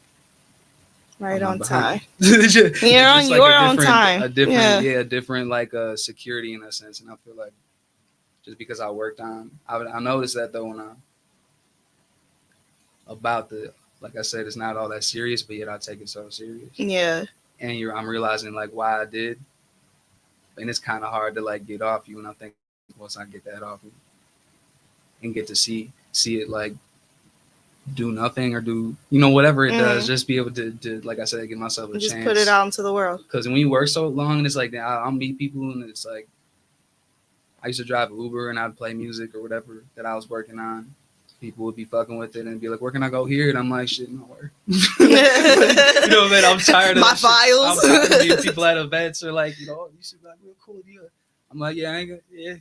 right on time. You're on your own time. A different like security in a sense. And I feel like just because I worked on, I noticed that though when like I said, it's not all that serious, but yet I take it so serious. Yeah. And I'm realizing like why I did. And it's kind of hard to like get off you. And I think once I get that off me, and get to see it like do nothing or do whatever it does, just be able to like I said, give myself a just chance, put it out into the world. because when you work so long and it's like I'll meet people and it's like I used to drive Uber and I'd play music or whatever that I was working on. People would be fucking with it and be like, "Where can I go here?" And I'm like, "Shit, nowhere." You know, man, I'm tired of my that files. shit. I'm tired of being people at events or like, you should be like, real cool deal. I'm like, yeah, I ain't yeah.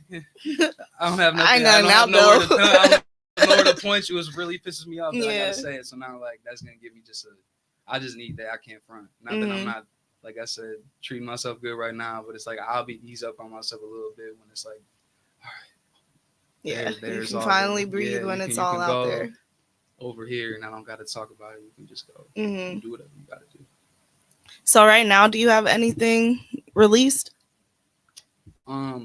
I don't have nothing. I don't have nowhere to point you. It really pisses me off that I gotta say it. So now, like, that's gonna give me I just need that. I can't front. Not that I'm not, like I said, treating myself good right now, but it's like I'll ease up on myself a little bit when it's like, all right. Yeah, there's you can finally breathe when it's all out there. Over here, and I don't got to talk about it. You can just go and do whatever you got to do. So right now, do you have anything released? I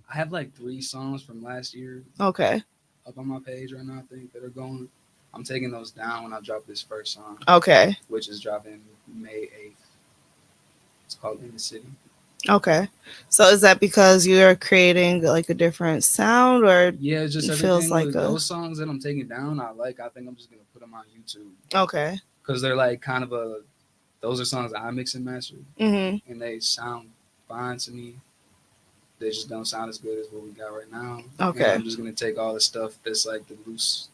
have like 3 songs from last year. Okay. Up on my page right now, I think that are going. I'm taking those down when I drop this first song. Okay. Which is dropping May 8th. It's called In the City. Okay. So is that because you're creating like a different sound, or yeah, it's just it everything feels like those songs that I'm taking down, I think I'm just gonna put them on YouTube. Okay. Because they're like kind of those are songs I mix and master, and they sound fine to me. They just don't sound as good as what we got right now. Okay. And I'm just gonna take all the stuff that's like the loose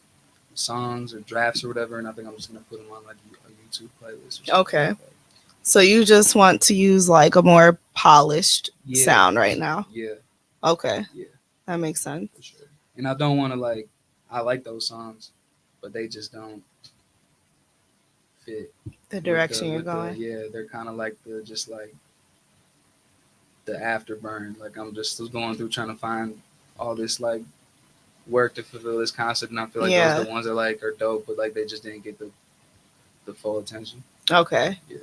songs or drafts or whatever, and I think I'm just gonna put them on like a YouTube playlist. Or okay. Like that. So you just want to use like a more polished sound right now? Yeah. Okay. Yeah. That makes sense. For sure. And I don't want to I like those songs, but they just don't fit the direction you're going. They're kind of like the afterburn. Like I'm just going through trying to find all this like work to fulfill this concept, and I feel like those are the ones that like are dope, but like they just didn't get the full attention. Okay. Yeah.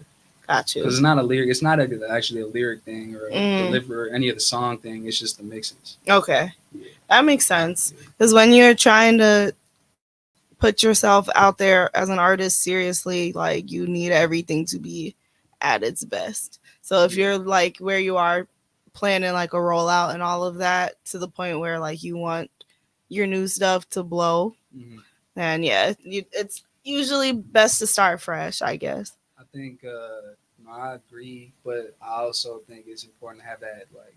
Got you. Because it's not a lyric. It's not actually a lyric thing or a deliver or any of the song thing. It's just the mixes. Okay. Yeah. That makes sense. Because when you're trying to put yourself out there as an artist seriously, like you need everything to be at its best. So if you're like where you are planning like a rollout and all of that to the point where like you want your new stuff to blow, then it's usually best to start fresh, I guess. I think I agree, but I also think it's important to have that like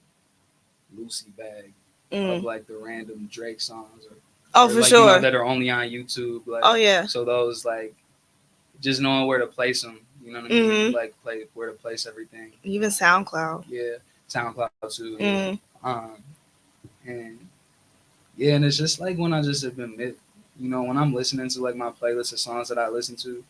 Lucy bag of like the random Drake songs or for like, sure that are only on YouTube. Like, so those like just knowing where to place them, you know what I mean? Like where to place everything. Even SoundCloud. Yeah, SoundCloud too. And and it's just like when I just have been, when I'm listening to like my playlist of songs that I listen to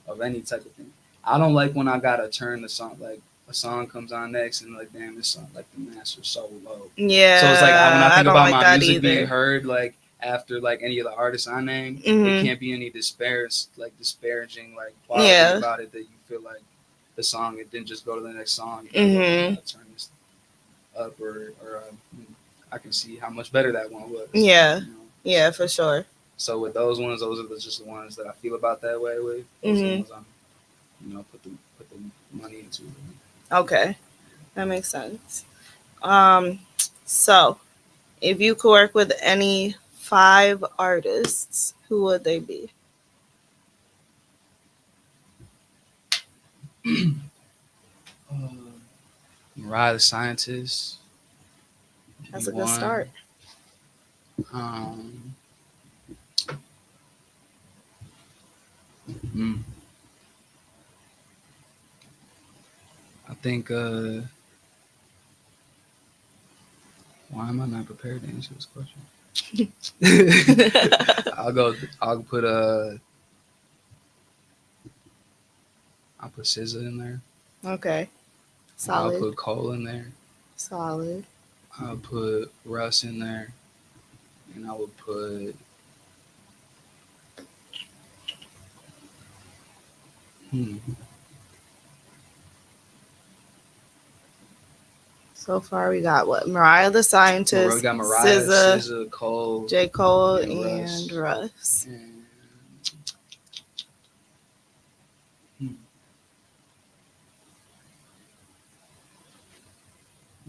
of any type of thing. I don't like when I gotta turn the song, like a song comes on next and like, damn, this song, like the master's so low. Yeah. So it's like when I think about like my music being heard, like after like any of the artists I name, it can't be any disparaging like quality about it that you feel like the song, it didn't just go to the next song. You gotta turn this up or I can see how much better that one was. Yeah. Yeah, for sure. So with those ones, those are just the ones that I feel about that way with. Those are the ones I'm, put the money into. Okay, that makes sense. So if you could work with any 5 artists, who would they be? Mariah the Scientist. That's a good start. I think why am I not prepared to answer this question? I'll put SZA in there. Okay. Solid. I'll put Cole in there. Solid. I'll put Russ in there. And I would put So far, we got what? Mariah the Scientist, we got Mariah, SZA, Cole, J. Cole, and Russ.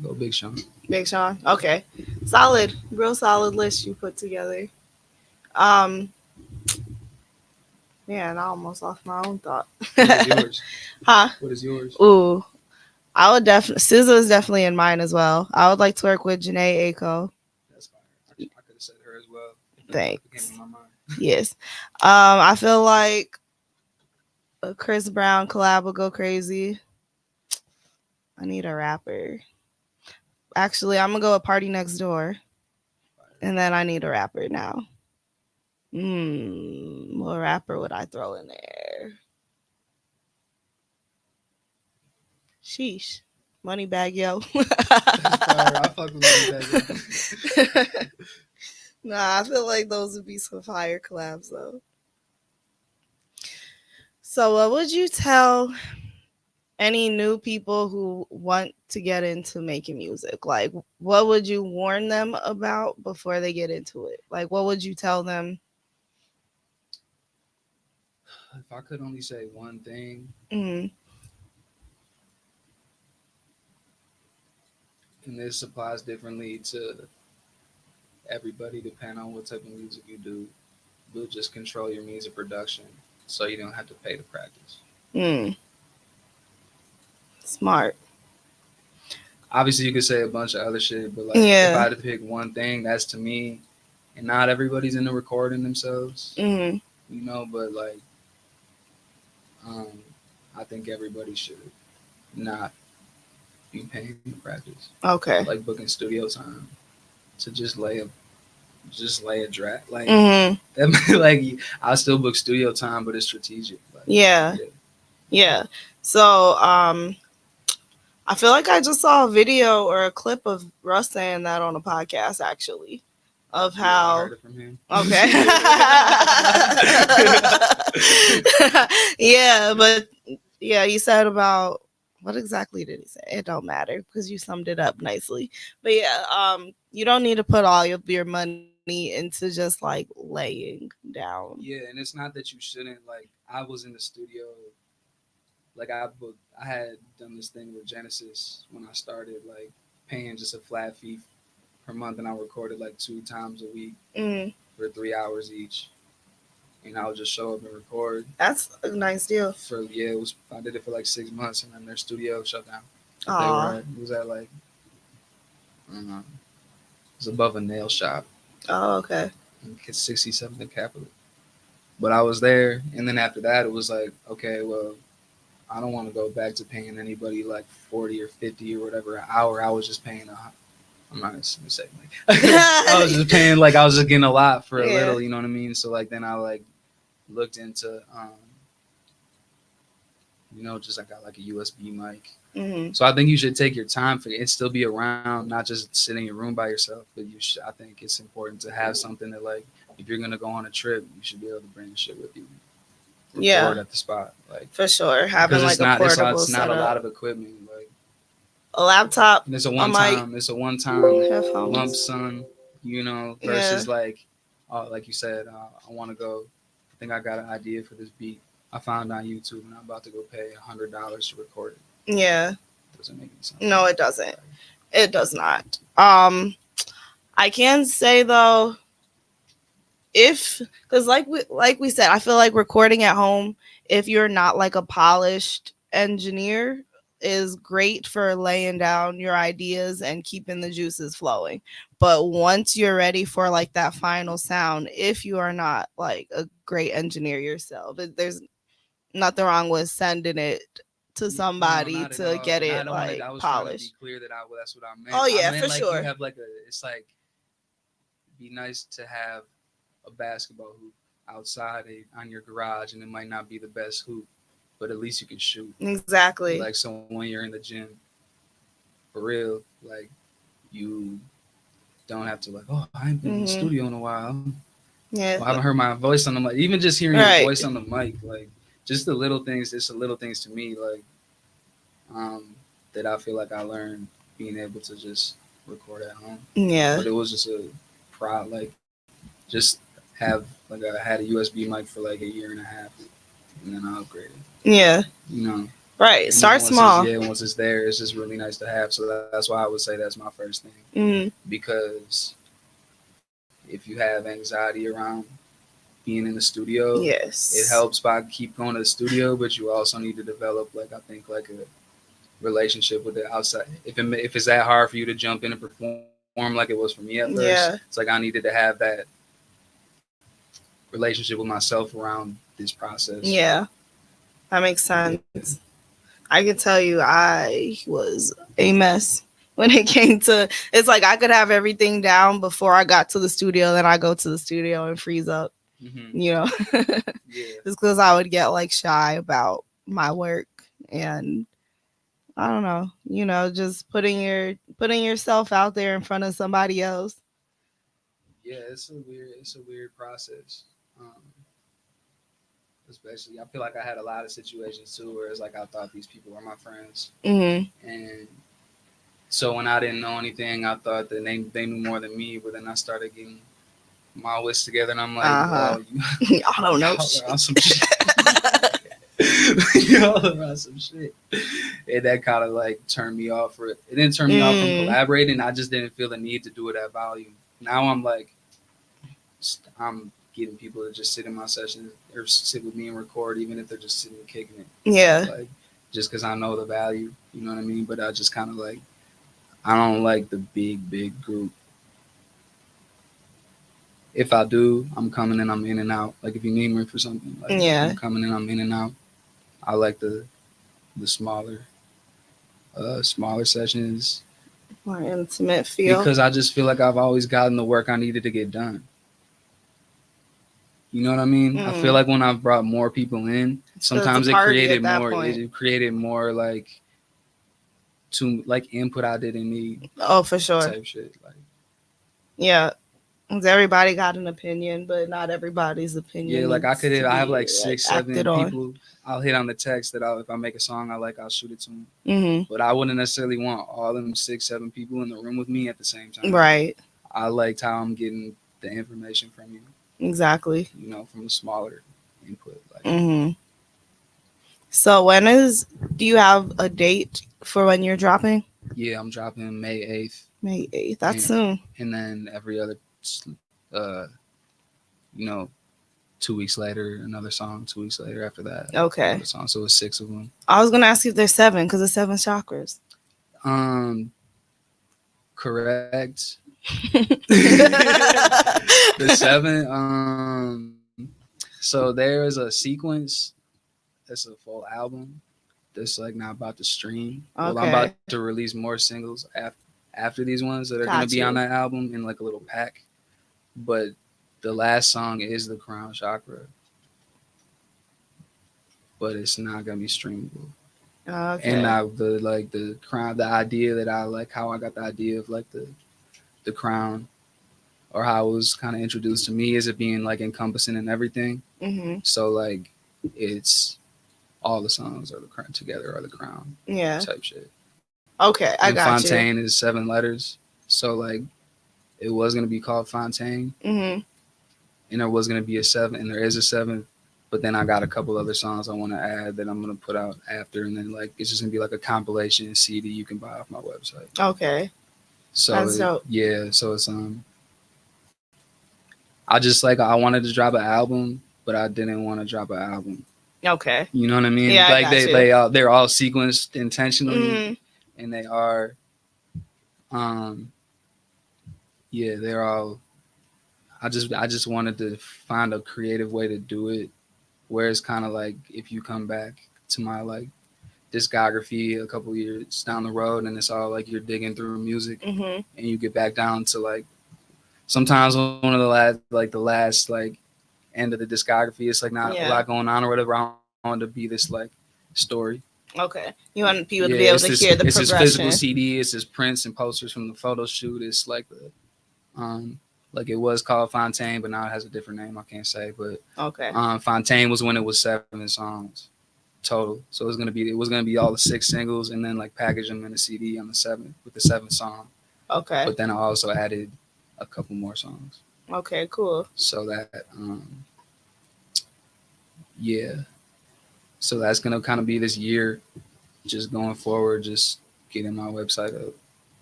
Go Big Sean. Big Sean. Okay. Solid. Real solid list you put together. Um Man, I almost lost my own thought. What is yours? Huh? What is yours? Ooh. I would definitely SZA is definitely in mine as well. I would like to work with Janae Aiko. That's fire. I could have said her as well. If it came Thanks. to my mind. Yes. I feel like a Chris Brown collab would go crazy. I need a rapper. Actually, I'm gonna go with Party Next Door. And then I need a rapper now. What rapper would I throw in there? Sheesh. Moneybag Yo. That's fire. I fuck with Moneybag. Nah, I feel like those would be some fire collabs though. So what would you tell any new people who want to get into making music? Like, what would you warn them about before they get into it? Like, what would you tell them? If I could only say one thing, Mm-hmm. and this applies differently to everybody depending on what type of music you do, but just control your music production so you don't have to pay to practice. Smart. Obviously, you could say a bunch of other shit, but like if I had to pick one thing, that's to me. And not everybody's into recording themselves, Mm-hmm. you know. But like, I think everybody should not be paying to practice. Okay. Like booking studio time to just lay a track. Like, like I still book studio time, but it's strategic. Like, yeah. So, I feel like I just saw a video or a clip of Russ saying that on a podcast, actually, of how. I heard it from him. Okay. Yeah, but yeah, he said about what exactly did he say? It don't matter because you summed it up nicely. But yeah, you don't need to put all of your money into just like laying down. Yeah, and it's not that you shouldn't. Like, I was in the studio. Like I had done this thing with Genesis when I started, like paying just a flat fee per month, and I recorded like 2 times a week for 3 hours each, and I would just show up and record. That's a nice deal. I did it for like 6 months, and then their studio shut down. It was at like, I don't know, it was above a nail shop. Oh, okay. 67th and Capitol. But I was there, and then after that, it was like, okay, well, I don't want to go back to paying anybody like 40 or 50 or whatever an hour. I was just paying I'm not gonna say like I was just paying like I was just getting a lot for a little, you know what I mean? So like then I like looked into just I got like a USB mic. Mm-hmm. So I think you should take your time for it and still be around, not just sit in your room by yourself. But I think it's important to have something that like if you're gonna go on a trip, you should be able to bring the shit with you. Record at the spot, like for sure. Having like a portable it's not a lot of equipment, like a laptop. And it's a one time lump sum, versus like you said, I want to go. I think I got an idea for this beat. I found on YouTube, and I'm about to go pay $100 to record it. Yeah, doesn't make any sense. No, it doesn't. It does not. I can say though, because like we said, I feel like recording at home, if you're not like a polished engineer, is great for laying down your ideas and keeping the juices flowing. But once you're ready for like that final sound, if you are not like a great engineer yourself, there's nothing wrong with sending it to somebody to get it like I was polished. Trying to be clear that that's what I meant. Oh yeah, I meant, for like, sure. You have like it's like be nice to have a basketball hoop outside on your garage, and it might not be the best hoop, but at least you can shoot. Exactly. Like, so when you're in the gym, for real, like, you don't have to like, oh, I ain't been in the studio in a while. Yeah. Well, I haven't heard my voice on the mic. Even just hearing your voice on the mic, like, just the little things. It's the little things to me, like, that I feel like I learned being able to just record at home. Yeah. But it was just a pride, like, just have like I had a USB mic for like a year and a half, and then I upgraded. Yeah. Right. And Start then small. once it's there, it's just really nice to have. So that's why I would say that's my first thing. Because if you have anxiety around being in the studio, Yes. it helps by keep going to the studio, but you also need to develop like I think like a relationship with the outside. If it's that hard for you to jump in and perform like it was for me at first, Yeah. it's like I needed to have that relationship with myself around this process. Yeah. That makes sense. I can tell you I was a mess when it came to, it's like I could have everything down before I got to the studio, then I go to the studio and freeze up, you know. Yeah. Just because I would get like shy about my work, and I don't know, you know, just putting yourself out there in front of somebody else. Yeah, it's a weird process. Especially, I feel like I had a lot of situations too where it's like I thought these people were my friends, and so when I didn't know anything, I thought that they knew more than me. But then I started getting my wits together, and I'm like, well, I don't know. Y'all are on some shit. Y'all are on some shit, and that kind of like turned me off. It didn't turn me off from collaborating. I just didn't feel the need to do it at volume. Now I'm like, I'm getting people to just sit in my sessions or sit with me and record, even if they're just sitting and kicking it. Yeah. Like, just because I know the value, you know what I mean? But I just kind of like, I don't like the big group. If I do, I'm coming and I'm in and out. Like if you need me for something, like I'm coming and I'm in and out. I like the smaller sessions. More intimate feel. Because I just feel like I've always gotten the work I needed to get done. You know what I mean? I feel like when I've brought more people in, sometimes it created more like to like input I didn't need. Oh, for sure. Type shit. Like, yeah. Everybody got an opinion, but not everybody's opinion. Yeah, like I have like 6, 7 people. On. I'll hit on the text that if I make a song I like, I'll shoot it to them. But I wouldn't necessarily want all them 6, 7 people in the room with me at the same time. Right. I liked how I'm getting the information from you. Exactly. You know, from the smaller input. Like. So do you have a date for when you're dropping? Yeah, I'm dropping May 8th. May 8th. That's soon. And then every other, 2 weeks later, another song. 2 weeks later after that. Okay. Another song. So it's 6 of them. I was going to ask you if there's 7 because there's 7 chakras. Correct. The 7. So there is a sequence. That's a full album. That's like not about to stream. Okay. Well, I'm about to release more singles after these ones that are going to be on that album in like a little pack. But the last song is the Crown Chakra. But it's not going to be streamable. Okay. And now the crown, the idea that I like, how I got the idea of like the crown, or how it was kind of introduced to me, is it being like encompassing in everything. So like it's all the songs are the crown together are the crown. Yeah. Type shit. Okay, I got you. Fontaine is 7 letters, so like it was gonna be called Fontaine, and there was gonna be a 7, and there is a 7. But then I got a couple other songs I want to add that I'm going to put out after. And then like, it's just going to be like a compilation CD you can buy off my website. Okay. So that's dope. Yeah. So it's, I just like, I wanted to drop an album, but I didn't want to drop an album. Okay. You know what I mean? Yeah, like they're all sequenced intentionally, and they are, they're all, I just wanted to find a creative way to do it. Where it's kind of like if you come back to my like discography a couple years down the road, and it's all like you're digging through music, and you get back down to like sometimes one of the last end of the discography. It's like not a lot going on or whatever. I want to be this like story. Okay, you want people to be able to hear the progression. It's this physical CD. It's this prints and posters from the photo shoot. It's like the like it was called Fontaine, but now it has a different name. I can't say, but okay. Fontaine was when it was 7 songs total. So it was gonna be all the 6 singles, and then like package them in a CD on the 7th with the 7th song. Okay. But then I also added a couple more songs. Okay, cool. So that so that's gonna kind of be this year just going forward, just getting my website up,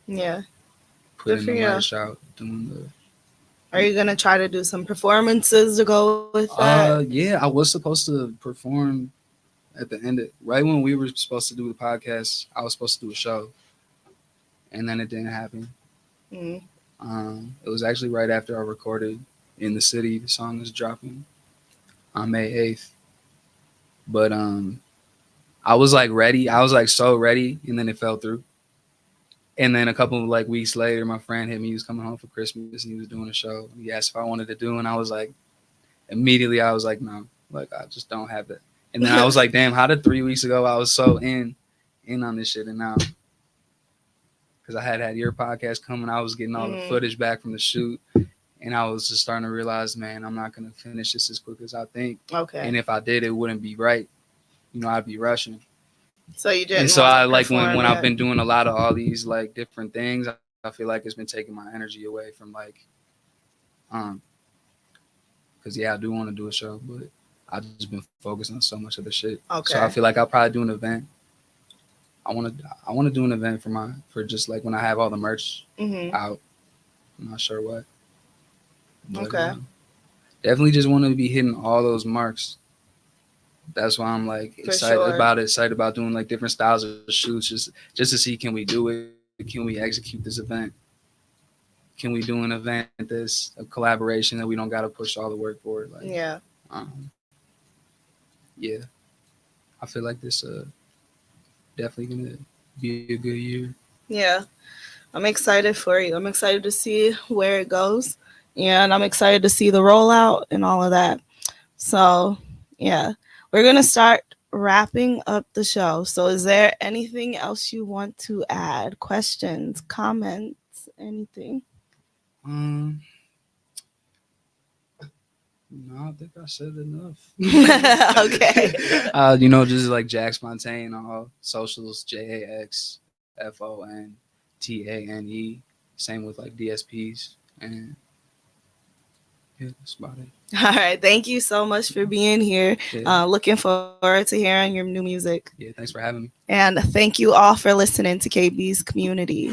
Yeah. putting for the you. merch out, doing the. Are you gonna try to do some performances to go with that? Yeah, I was supposed to perform at the end of right when we were supposed to do the podcast. I was supposed to do a show, and then it didn't happen. Mm. It was actually right after I recorded in the city. The song is dropping on May 8th, but I was like ready. I was like so ready, and then it fell through. And then a couple of like weeks later, my friend hit me. He was coming home for Christmas, and he was doing a show. He asked if I wanted to do, and I was like, immediately, I was like, no, like I just don't have that. And then I was like, damn, how did 3 weeks ago I was so in on this shit, and now because I had your podcast coming, I was getting all the footage back from the shoot, and I was just starting to realize, man, I'm not gonna finish this as quick as I think. Okay. And if I did, it wouldn't be right. You know, I'd be rushing. So you didn't. And so want I to like when perform I've yet? been doing a lot of all these like different things, I feel like it's been taking my energy away from like, because yeah, I do want to do a show, but I've just been focused on so much other shit. Okay. So I feel like I'll probably do an event. I want to do an event for just like when I have all the merch out. I'm not sure what. But, Okay. Definitely just want to be hitting all those marks. That's why I'm like excited about doing like different styles of shoots, just to see, can we do it? Can we execute this event? Can we do an event that's a collaboration that we don't got to push all the work for? Like, Yeah. Yeah. I feel like this definitely gonna be a good year. Yeah. I'm excited for you. I'm excited to see where it goes, and I'm excited to see the rollout and all of that. So, yeah, we're going to start wrapping up the show. So, is there anything else you want to add? Questions, comments, anything? No, I think I said enough. Okay. Just like Jack Spontane on all socials, JaxFontane. Same with like DSPs, and yeah, that's about it. All right. Thank you so much for being here. Yeah. Looking forward to hearing your new music. Yeah, thanks for having me. And thank you all for listening to KB's Community.